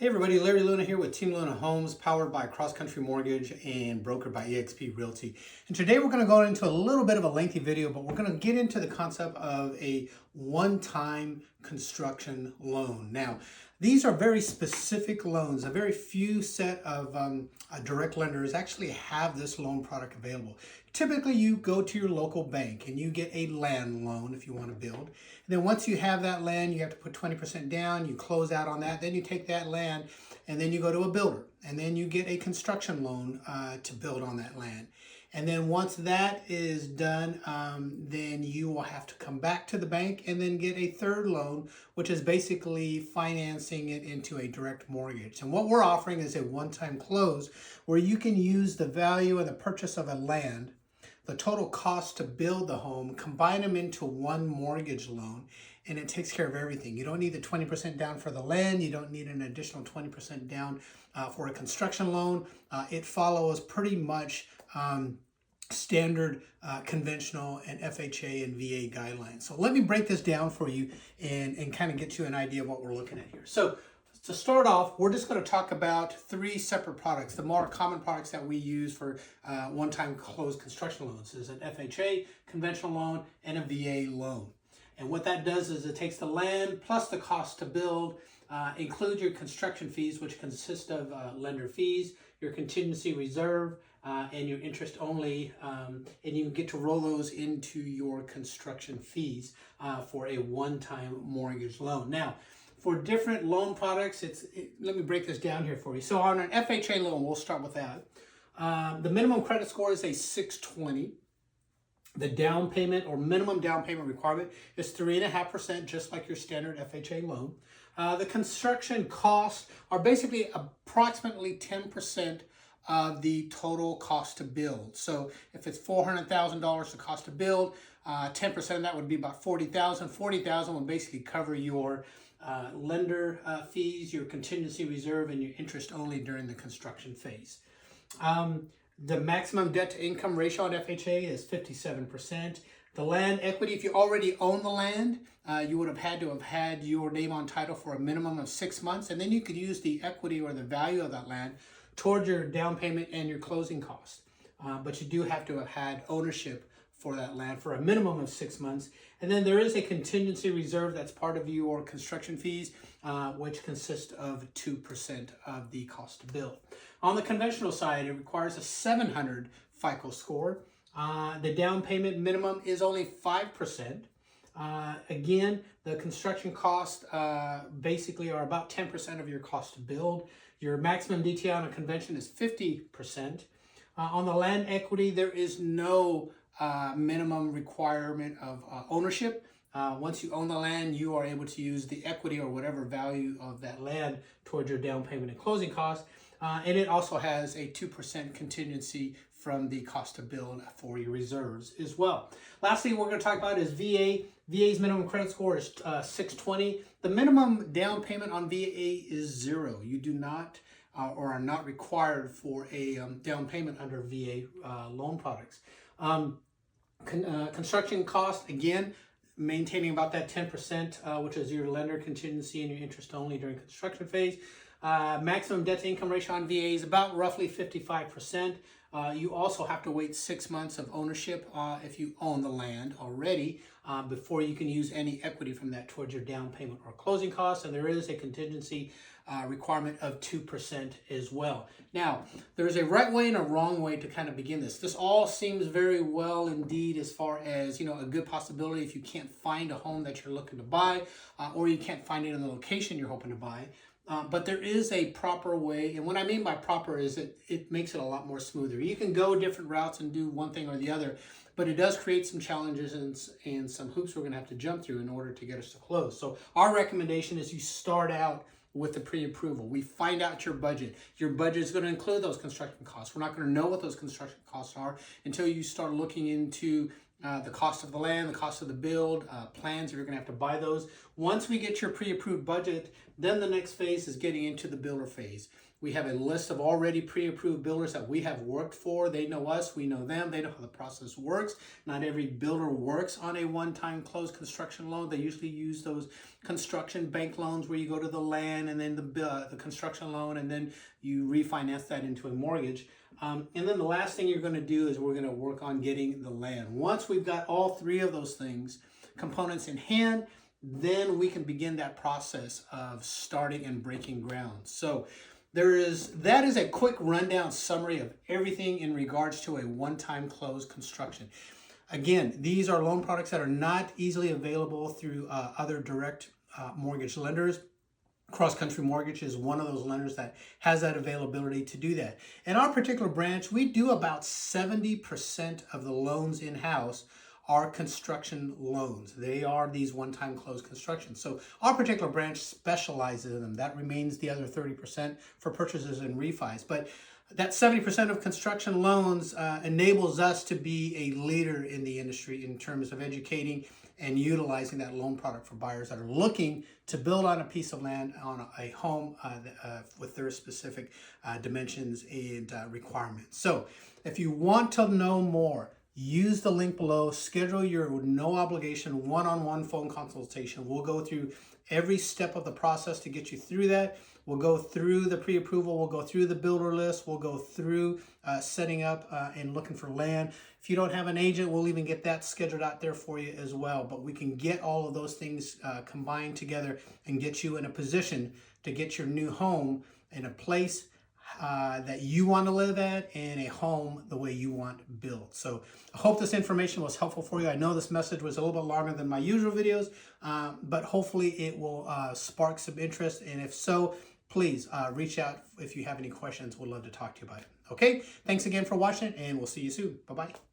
Hey everybody, Larry Luna here with Team Luna Homes, powered by Cross Country Mortgage and brokered by eXp Realty. And today we're going to go into a little bit of a lengthy video, but we're going to get into the concept of a one-time construction loan. Now, these are very specific loans. A very few set of direct lenders actually have this loan product available. Typically, you go to your local bank and you get a land loan if you want to build. And then once you have that land, you have to put 20% down, you close out on that, then you take that land and then you go to a builder. And then you get a construction loan to build on that land. And then once that is done, then you will have to come back to the bank and then get a third loan, which is basically financing it into a direct mortgage. And what we're offering is a one-time close where you can use the value of the purchase of a land, the total cost to build the home, combine them into one mortgage loan, and it takes care of everything. You don't need the 20% down for the land. You don't need an additional 20% down for a construction loan. It follows pretty much standard conventional and FHA and VA guidelines. So let me break this down for you and kind of get you an idea of what we're looking at here. So to start off, we're just going to talk about three separate products. The more common products that we use for one-time closed construction loans is an FHA conventional loan and a VA loan. And what that does is it takes the land plus the cost to build, include your construction fees, which consist of lender fees, your contingency reserve, and your interest only, and you get to roll those into your construction fees for a one-time mortgage loan. Now, for different loan products, let me break this down here for you. So on an FHA loan, we'll start with that. The minimum credit score is a 620. The down payment or minimum down payment requirement is 3.5%, just like your standard FHA loan. The construction costs are basically approximately 10% of the total cost to build. So if it's $400,000 the cost to build, 10% of that would be about $40,000. $40,000 will basically cover your lender fees, your contingency reserve, and your interest only during the construction phase. The maximum debt to income ratio on FHA is 57%. The land equity, if you already own the land, you would have had your name on title for a minimum of 6 months, and then you could use the equity or the value of that land towards your down payment and your closing costs. But you do have to have had ownership for that land for a minimum of 6 months. And then there is a contingency reserve that's part of your construction fees, which consists of 2% of the cost to build. On the conventional side, it requires a 700 FICO score. The down payment minimum is only 5%. Again, the construction costs basically are about 10% of your cost to build. Your maximum DTI on a convention is 50%. On the land equity, there is no minimum requirement of ownership. Once you own the land, you are able to use the equity or whatever value of that land towards your down payment and closing costs. And it also has a 2% contingency from the cost to build for your reserves as well. Lastly, we're going to talk about is VA. VA's minimum credit score is 620. The minimum down payment on VA is 0. You do not or are not required for a down payment under VA loan products. Construction cost, again, maintaining about that 10%, which is your lender contingency and your interest only during construction phase. Maximum debt to income ratio on VA is about roughly 55%. You also have to wait 6 months of ownership if you own the land already before you can use any equity from that towards your down payment or closing costs. And there is a contingency requirement of 2% as well. Now, there's a right way and a wrong way to kind of begin this. This all seems very well indeed as far as, a good possibility if you can't find a home that you're looking to buy or you can't find it in the location you're hoping to buy. But there is a proper way, and what I mean by proper is it makes it a lot more smoother. You can go different routes and do one thing or the other, but it does create some challenges and some hoops we're going to have to jump through in order to get us to close. So our recommendation is you start out with the pre-approval. We find out your budget. Your budget is going to include those construction costs. We're not going to know what those construction costs are until you start looking into the cost of the land, the cost of the build, plans, you're going to have to buy those. Once we get your pre-approved budget, then the next phase is getting into the builder phase. We have a list of already pre-approved builders that we have worked for. They know us, we know them, they know how the process works. Not every builder works on a one-time closed construction loan. They usually use those construction bank loans where you go to the land and then the construction loan, and then you refinance that into a mortgage. And then the last thing you're going to do is we're going to work on getting the land. Once we've got all three of those things, components in hand, then we can begin that process of starting and breaking ground. So that is a quick rundown summary of everything in regards to a one-time closed construction. Again, these are loan products that are not easily available through other direct mortgage lenders. Cross Country Mortgage is one of those lenders that has that availability to do that. In our particular branch, we do about 70% of the loans in-house are construction loans. They are these one-time closed constructions. So our particular branch specializes in them. That remains the other 30% for purchases and refis. But that 70% of construction loans enables us to be a leader in the industry in terms of educating and utilizing that loan product for buyers that are looking to build on a piece of land, on a home with their specific dimensions and requirements. So if you want to know more, use the link below, schedule your no obligation one-on-one phone consultation. We'll go through every step of the process to get you through that. We'll go through the pre-approval, we'll go through the builder list, we'll go through setting up and looking for land. If you don't have an agent, we'll even get that scheduled out there for you as well. But we can get all of those things combined together and get you in a position to get your new home in a place that you want to live at, and a home the way you want built. So I hope this information was helpful for you. I know this message was a little bit longer than my usual videos, but hopefully it will spark some interest. And if so, please reach out if you have any questions. We'd love to talk to you about it. Okay, thanks again for watching, and we'll see you soon. Bye-bye.